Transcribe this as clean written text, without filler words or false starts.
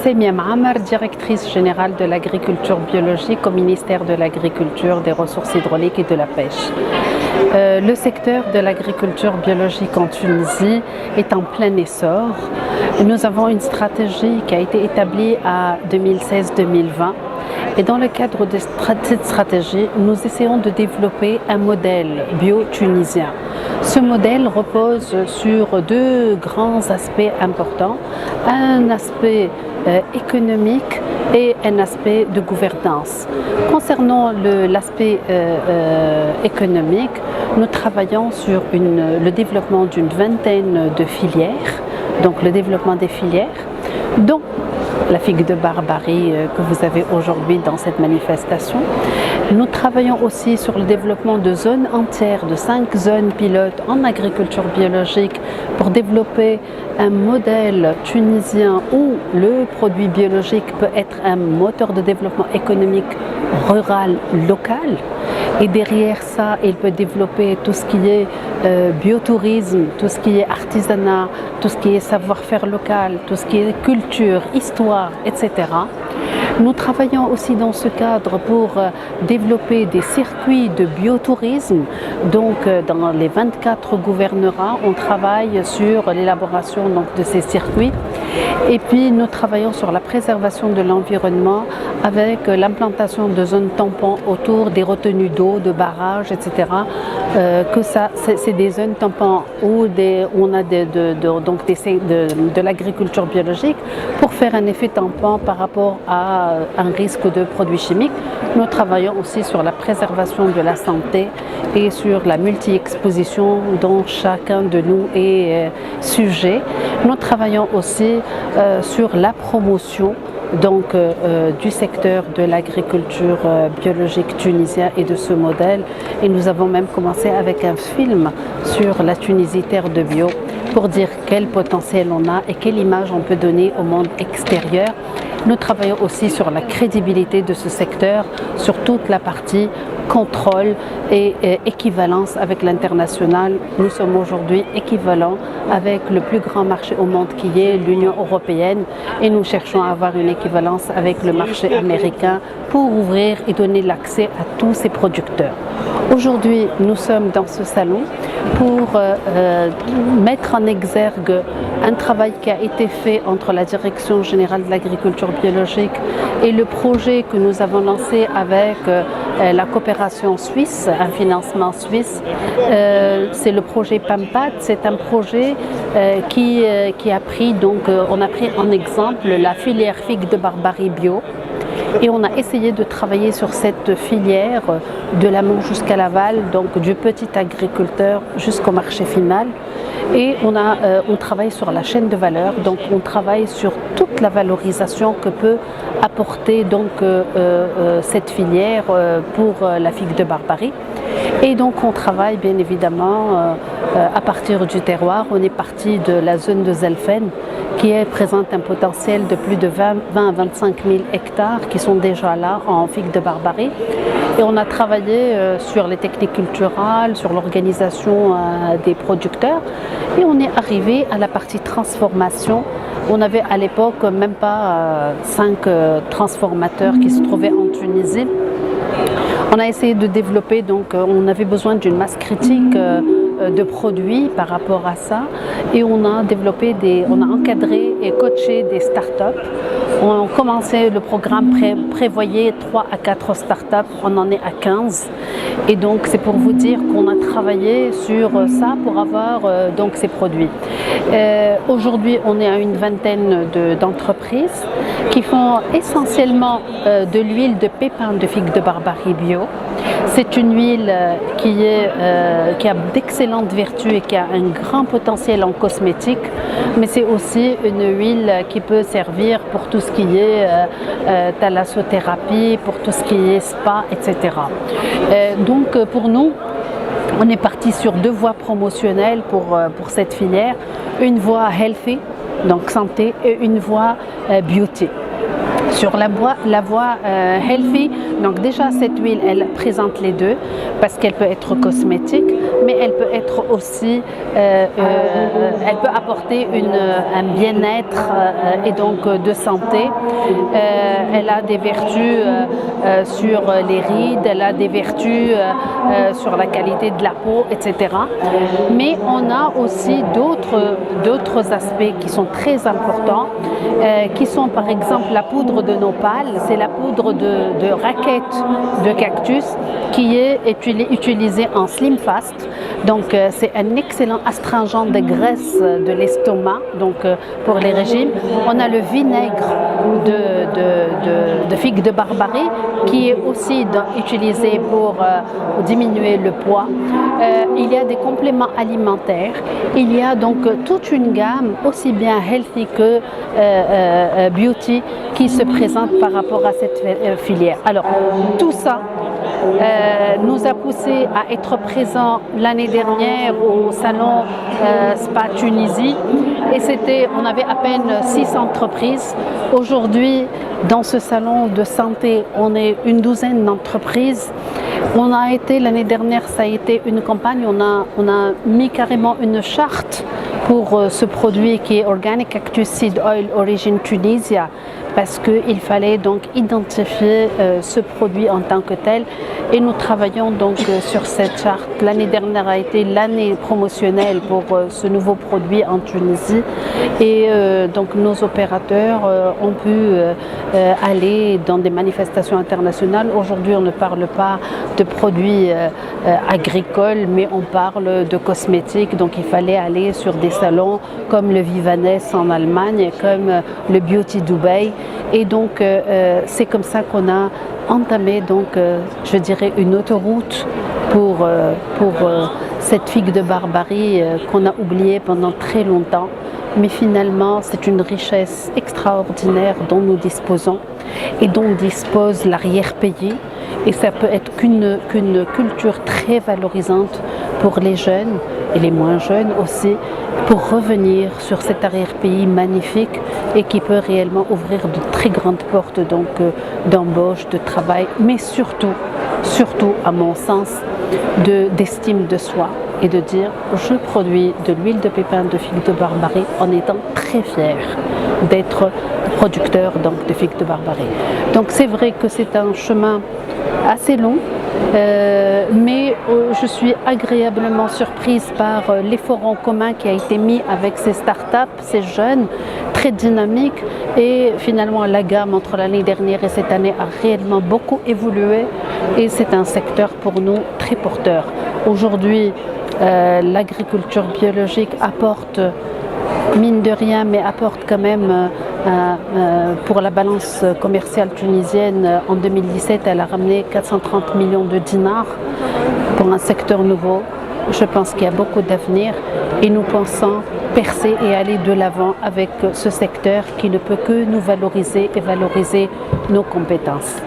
Samia Ma'amar, directrice générale de l'agriculture biologique au ministère de l'Agriculture, des Ressources hydrauliques et de la Pêche. Le secteur de l'agriculture biologique en Tunisie est en plein essor. Nous avons une stratégie qui a été établie à 2016-2020. Et dans le cadre de cette stratégie, nous essayons de développer un modèle bio-tunisien. Ce modèle repose sur deux grands aspects importants, un aspect économique et un aspect de gouvernance. Concernant l'aspect économique, nous travaillons sur le développement d'une vingtaine de filières, donc le développement des filières, dont la figue de Barbarie que vous avez aujourd'hui dans cette manifestation. Nous travaillons aussi sur le développement de zones entières, de 5 zones pilotes en agriculture biologique pour développer un modèle tunisien où le produit biologique peut être un moteur de développement économique rural local. Et derrière ça, il peut développer tout ce qui est biotourisme, tout ce qui est artisanat, tout ce qui est savoir-faire local, tout ce qui est culture, histoire, etc. Nous travaillons aussi dans ce cadre pour développer des circuits de biotourisme. Donc, dans les 24 gouvernorats, on travaille sur l'élaboration de ces circuits. Et puis, nous travaillons sur la préservation de l'environnement avec l'implantation de zones tampons autour des retenues d'eau, de barrages, etc. C'est des zones tampons où on a de l'agriculture biologique pour faire un effet tampon par rapport à un risque de produits chimiques. Nous travaillons aussi sur la préservation de la santé et sur la multi-exposition dont chacun de nous est sujet. Nous travaillons aussi sur la promotion du secteur de l'agriculture biologique tunisien et de ce modèle. Et nous avons même commencé avec un film sur la Tunisie terre de bio pour dire quel potentiel on a et quelle image on peut donner au monde extérieur. Nous travaillons aussi sur la crédibilité de ce secteur, sur toute la partie contrôle et équivalence avec l'international. Nous sommes aujourd'hui équivalents avec le plus grand marché au monde qui est l'Union européenne et nous cherchons à avoir une équivalence avec le marché américain pour ouvrir et donner l'accès à tous ces producteurs. Aujourd'hui, nous sommes dans ce salon pour mettre en exergue un travail qui a été fait entre la Direction générale de l'agriculture biologique et le projet que nous avons lancé avec la coopération suisse, un financement suisse. C'est le projet PAMPAT. C'est un projet qui a pris, on a pris en exemple la filière figue de Barbarie bio. Et on a essayé de travailler sur cette filière de l'amont jusqu'à l'aval, donc du petit agriculteur jusqu'au marché final. Et on travaille sur la chaîne de valeur, donc on travaille sur toute la valorisation que peut apporter cette filière pour la figue de Barbarie. Et donc on travaille bien évidemment à partir du terroir. On est parti de la zone de Zelfen qui présente un potentiel de plus de 20 à 25 000 hectares qui sont déjà là en figue de Barbarie. Et on a travaillé sur les techniques culturales, sur l'organisation des producteurs et on est arrivé à la partie transformation. On avait à l'époque même pas 5 transformateurs qui se trouvaient en Tunisie. On a essayé de développer, on avait besoin d'une masse critique de produits par rapport à ça et on a encadré et coaché des startups. On a commencé le programme prévoyait 3 à 4 startups, on en est à 15 et donc c'est pour vous dire qu'on a travaillé sur ça pour avoir ces produits. Aujourd'hui on est à une vingtaine d'entreprises qui font essentiellement de l'huile de pépins de figue de Barbarie bio. C'est une huile qui a d'excellentes vertus et qui a un grand potentiel en cosmétique, mais c'est aussi une huile qui peut servir pour tout ce qui est thalassothérapie, pour tout ce qui est spa, etc. Pour nous, on est parti sur 2 voies promotionnelles pour cette filière, une voie healthy, donc santé, et une voie beauty. Sur la voie healthy, donc déjà cette huile, elle présente les deux parce qu'elle peut être cosmétique, mais elle peut être aussi, elle peut apporter un bien-être et donc de santé. Elle a des vertus sur les rides, elle a des vertus sur la qualité de la peau, etc. Mais on a aussi d'autres aspects qui sont très importants, qui sont par exemple la poudre de nopal, c'est la poudre de raquette de cactus qui est utilisée en Slim Fast. Donc c'est un excellent astringent de graisse de l'estomac, donc pour les régimes. On a le vinaigre de figue de Barbarie qui est aussi utilisé pour diminuer le poids. Il y a des compléments alimentaires. Il y a donc toute une gamme aussi bien healthy que beauty qui se présente par rapport à cette filière. Alors tout ça nous a poussé à être présents l'année dernière au salon Spa Tunisie et on avait à peine 6 entreprises. Aujourd'hui, dans ce salon de santé, on est une douzaine d'entreprises. On a été, l'année dernière, ça a été une campagne, on a mis carrément une charte pour ce produit qui est Organic Cactus Seed Oil Origin Tunisia, parce qu'il fallait donc identifier ce produit en tant que tel et nous travaillons donc sur cette charte. L'année dernière a été l'année promotionnelle pour ce nouveau produit en Tunisie et donc nos opérateurs ont pu aller dans des manifestations internationales. Aujourd'hui on ne parle pas de produits agricoles mais on parle de cosmétiques, donc il fallait aller sur des salons comme le Vivaness en Allemagne, comme le Beauty Dubai. Et donc c'est comme ça qu'on a entamé donc je dirais une autoroute pour cette figue de Barbarie qu'on a oubliée pendant très longtemps. Mais finalement c'est une richesse extraordinaire dont nous disposons et dont dispose l'arrière-pays. Et ça peut être qu'une culture très valorisante pour les jeunes et les moins jeunes aussi, pour revenir sur cet arrière-pays magnifique et qui peut réellement ouvrir de très grandes portes donc d'embauche, de travail, mais surtout à mon sens, d'estime de soi et de dire je produis de l'huile de pépins de figue de Barbarie en étant très fier d'être producteur donc de figue de Barbarie. Donc c'est vrai que c'est un chemin assez long, mais je suis agréablement surprise par l'effort en commun qui a été mis avec ces startups, ces jeunes très dynamiques, et finalement la gamme entre l'année dernière et cette année a réellement beaucoup évolué et c'est un secteur pour nous très porteur. Aujourd'hui l'agriculture biologique apporte, mine de rien, mais apporte quand même pour la balance commerciale tunisienne. En 2017, elle a ramené 430 millions de dinars pour un secteur nouveau. Je pense qu'il y a beaucoup d'avenir et nous pensons percer et aller de l'avant avec ce secteur qui ne peut que nous valoriser et valoriser nos compétences.